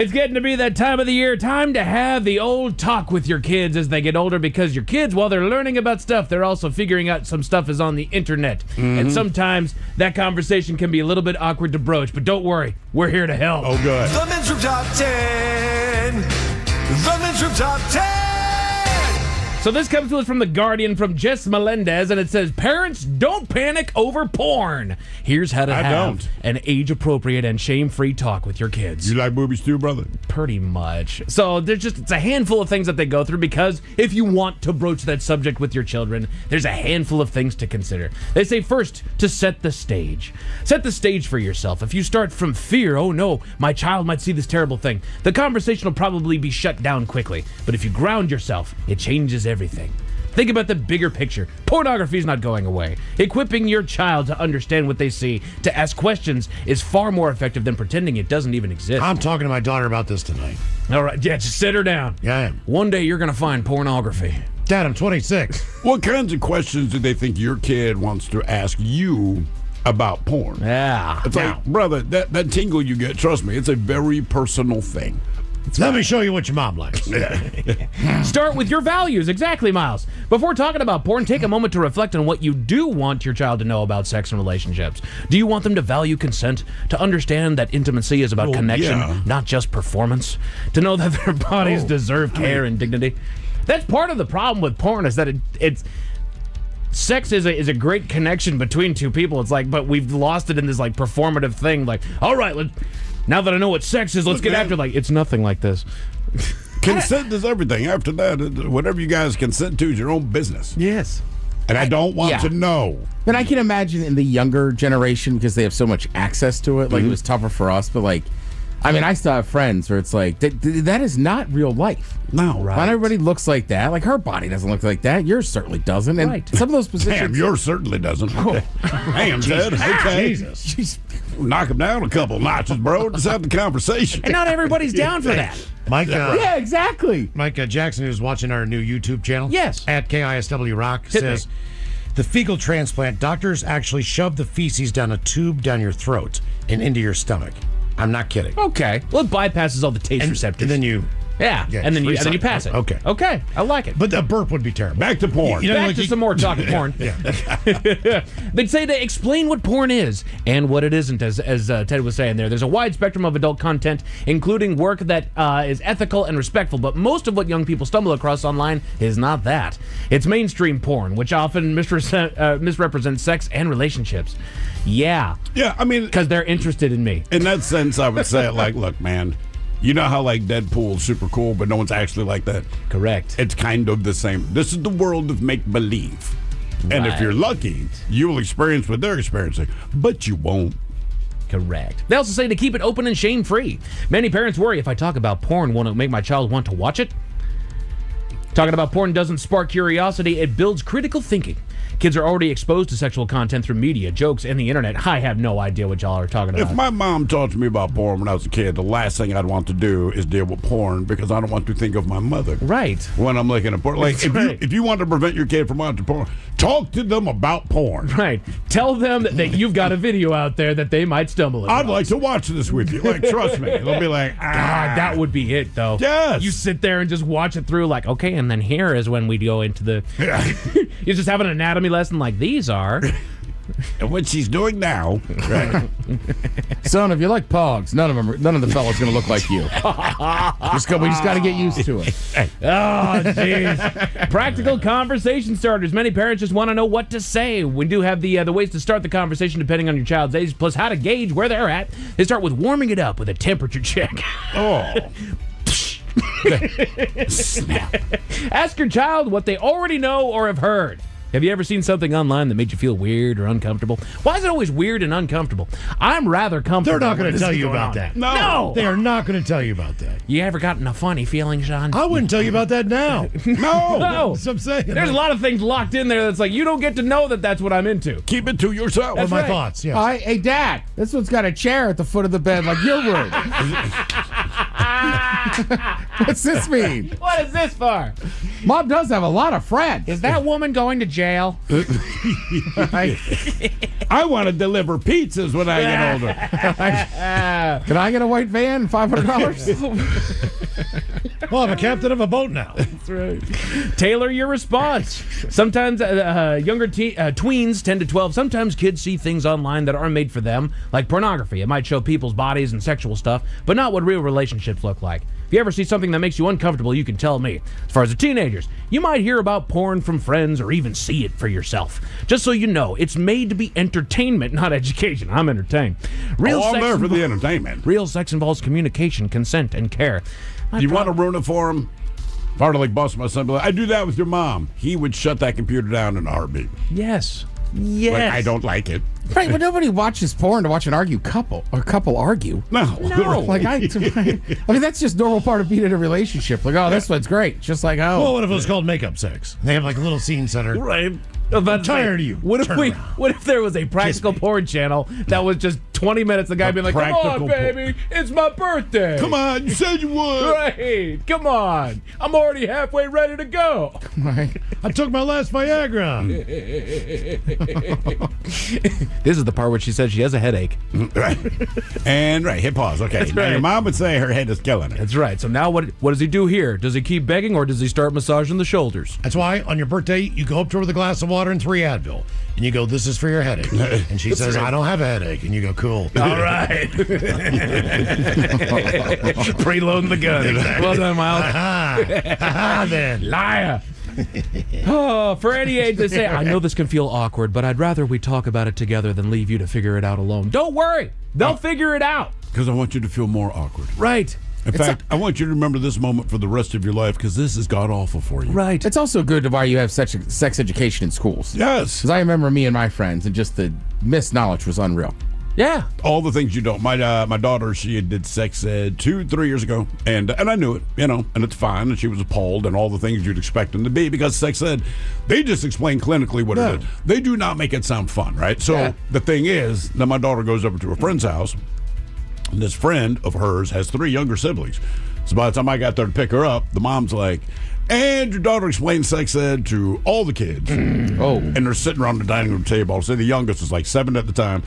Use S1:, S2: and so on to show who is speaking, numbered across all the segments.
S1: It's getting to be that time of the year, time to have the old talk with your kids as they get older, because your kids, while they're learning about stuff, they're also figuring out some stuff is on the internet. And sometimes that conversation can be a little bit awkward to broach, but don't worry, we're here to help.
S2: Oh, good.
S3: The Men's Room Top 10. The Men's Room Top 10.
S1: So this comes to us from The Guardian from Jess Melendez, and it says, parents, don't panic over porn. Here's how to have an age-appropriate and shame-free talk with your kids.
S2: You like boobies too, brother?
S1: Pretty much. So it's a handful of things that they go through, because if you want to broach that subject with your children, there's a handful of things to consider. They say first, to set the stage. Set the stage for yourself. If you start from fear, oh no, my child might see this terrible thing, the conversation will probably be shut down quickly. But if you ground yourself, it changes everything. Think about the bigger picture. Pornography is not going away. Equipping your child to understand what they see, to ask questions, is far more effective than pretending it doesn't even exist.
S4: I'm talking to my daughter about this tonight.
S1: All right, yeah, just sit her down.
S4: Yeah, I am.
S1: One day you're going to find pornography.
S4: Dad, I'm 26.
S2: What kinds of questions do they think your kid wants to ask you about porn?
S1: Yeah.
S2: It's like, brother, that tingle you get, trust me, it's a very personal thing.
S4: Let me show you what your mom likes.
S1: Start with your values. Exactly, Miles. Before talking about porn, take a moment to reflect on what you do want your child to know about sex and relationships. Do you want them to value consent? To understand that intimacy is about connection, not just performance? To know that their bodies deserve care and dignity? That's part of the problem with porn, is that it's... Sex is a great connection between two people. It's like, but we've lost it in this like performative thing. Like, all right, now that I know what sex is, let's get after. Like, it's nothing like this.
S2: Consent is everything. After that, whatever you guys consent to is your own business.
S1: Yes.
S2: And I don't want to know.
S5: And I can imagine in the younger generation, because they have so much access to it, like it was tougher for us. But like, I mean, I still have friends where it's like, that is not real life.
S2: No, right.
S5: Not everybody looks like that. Like, her body doesn't look like that. Yours certainly doesn't. And some of those positions...
S2: Damn, yours certainly doesn't. Damn, Ted. Okay.
S4: Jesus.
S2: Knock him down a couple notches, bro. Just have the conversation.
S1: And not everybody's down for that.
S4: Mike,
S5: yeah, exactly.
S4: Mike Jackson, who's watching our new YouTube channel,
S1: yes,
S4: at KISW Rock, says, the fecal transplant, doctors actually shove the feces down a tube down your throat and into your stomach. I'm not kidding.
S1: Okay. Well, it bypasses all the taste receptors.
S4: And then you...
S1: Yeah, and then you pass it. Okay, I like it.
S4: But a burp would be terrible.
S2: Back to porn.
S1: Back to some more talk of porn. They'd say to explain what porn is and what it isn't, as Ted was saying there. There's a wide spectrum of adult content, including work that is ethical and respectful, but most of what young people stumble across online is not that. It's mainstream porn, which often misrepresents sex and relationships. Yeah, I mean... Because they're interested in me.
S2: In that sense, I would say, like, look, man... You know how, like, Deadpool's super cool, but no one's actually like that?
S1: Correct.
S2: It's kind of the same. This is the world of make-believe. Right. And if you're lucky, you will experience what they're experiencing, but you won't.
S1: Correct. They also say to keep it open and shame-free. Many parents worry, if I talk about porn, won't it make my child want to watch it? Talking about porn doesn't spark curiosity, it builds critical thinking. Kids are already exposed to sexual content through media, jokes, and the internet. I have no idea what y'all are talking about.
S2: If my mom talked to me about porn when I was a kid, the last thing I'd want to do is deal with porn, because I don't want to think of my mother.
S1: Right.
S2: When I'm looking at porn. Like, if you want to prevent your kid from watching porn, talk to them about porn.
S1: Right. Tell them that you've got a video out there that they might stumble across.
S2: I'd like to watch this with you. Like, trust me. They'll be like,
S1: God, that would be it, though.
S2: Yes.
S1: You sit there and just watch it through like, okay, and then here is when we go into the... You're just having an anatomy lesson like these are.
S2: And what she's doing now. Right.
S5: Son, if you like pogs, none of the fellas going to look like you. We just got to get used to it.
S1: Oh, jeez. Practical conversation starters. Many parents just want to know what to say. We do have the ways to start the conversation depending on your child's age, plus how to gauge where they're at. They start with warming it up with a temperature check.
S2: Oh.
S1: Snap. Ask your child what they already know or have heard. Have you ever seen something online that made you feel weird or uncomfortable? Why is it always weird and uncomfortable? I'm rather comfortable.
S4: They're not going to tell you about that.
S1: No.
S4: They are not going to tell you about that.
S1: You ever gotten a funny feeling, Sean?
S4: I wouldn't tell you about that now.
S1: No.
S4: That's what I'm saying.
S1: There's a lot of things locked in there that's like, you don't get to know that that's what I'm into.
S2: Keep it to yourself.
S1: That's
S4: my
S1: right.
S4: thoughts, yes.
S5: Hey, Dad, this one's got a chair at the foot of the bed like your room. What's this mean?
S1: What is this for?
S5: Mom does have a lot of friends.
S1: Is that woman going to jail?
S2: I want to deliver pizzas when I get older.
S5: Can I get a white van? $500?
S4: Well, I'm a captain of a boat now.
S1: Tailor your response. Sometimes younger tweens, 10 to 12, sometimes kids see things online that aren't made for them, like pornography. It might show people's bodies and sexual stuff, but not what real relationships look like. If you ever see something that makes you uncomfortable, you can tell me. As far as the teenagers, you might hear about porn from friends or even see it for yourself. Just so you know, it's made to be entertainment, not education. I'm entertained.
S2: I'm there for the entertainment.
S1: Real sex involves communication, consent, and care.
S2: You want to ruin it for him? Part of like boss my son, be like, I do that with your mom. He would shut that computer down in a heartbeat.
S1: Yes.
S2: Like, I don't like it.
S5: Right, but nobody watches porn to watch an couple argue.
S2: No.
S5: Like I mean, that's just normal part of being in a relationship. Like, oh, this one's great. Just like, oh.
S4: Well, what if it was called makeup sex? They have like a little scene center.
S2: Right.
S1: I'm
S4: tired of you.
S1: What
S4: Turn around.
S1: What if there was a practical porn channel that was just 20 minutes? The guy being like, "Come on,
S2: practical
S1: baby, it's my birthday.
S2: Come on, you said you would.
S1: Right? Come on, I'm already halfway ready to go."
S5: Right.
S4: I took my last Viagra.
S1: This is the part where she says she has a headache.
S2: Right. And hit pause. Okay.
S1: That's
S2: Now
S1: right.
S2: your mom would say her head is killing her.
S1: That's right. So now what does he do here? Does he keep begging or does he start massaging the shoulders?
S4: That's why on your birthday, you go up to her with a glass of water and 3 Advil. And you go, this is for your headache. And she says, I don't have a headache. And you go, cool.
S1: All right. Preloading the gun. Well done, Miles.
S4: Then.
S1: Liar. Oh, for any age, they say, I know this can feel awkward, but I'd rather we talk about it together than leave you to figure it out alone. Don't worry. They'll figure it out.
S2: Because I want you to feel more awkward.
S1: Right.
S2: In fact, I want you to remember this moment for the rest of your life because this is god awful for you.
S1: Right.
S5: It's also good to why you have such a sex education in schools.
S2: Yes.
S5: Because I remember me and my friends, and just the missed knowledge was unreal.
S1: Yeah.
S2: All the things you don't. My daughter, she did sex ed 2-3 years ago, and I knew it, and it's fine. And she was appalled, and all the things you'd expect them to be because sex ed, they just explain clinically what it is. They do not make it sound fun, right? So the thing is, now my daughter goes over to a friend's house, and this friend of hers has 3 younger siblings. So by the time I got there to pick her up, the mom's like, and your daughter explained sex ed to all the kids.
S5: Oh.
S2: And they're sitting around the dining room table. I'll say the youngest was like 7 at the time.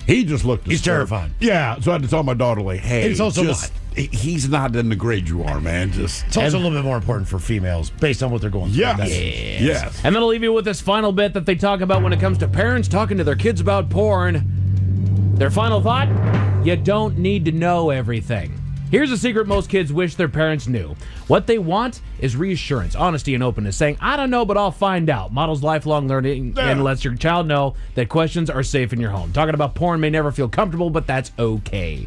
S2: He just looked
S4: He's
S2: disturbed.
S4: terrified.
S2: Yeah, so I had to tell my daughter, like, hey,
S4: It's also
S2: he's not in the grade you are, man. Just
S4: It's also a little bit more important for females based on what they're going through.
S2: yes.
S1: And then I'll leave you with this final bit that they talk about when it comes to parents talking to their kids about porn. Their final thought? You don't need to know everything. Here's a secret most kids wish their parents knew. What they want is reassurance, honesty, and openness, saying, I don't know, but I'll find out. Models lifelong learning and lets your child know that questions are safe in your home. Talking about porn may never feel comfortable, but that's okay.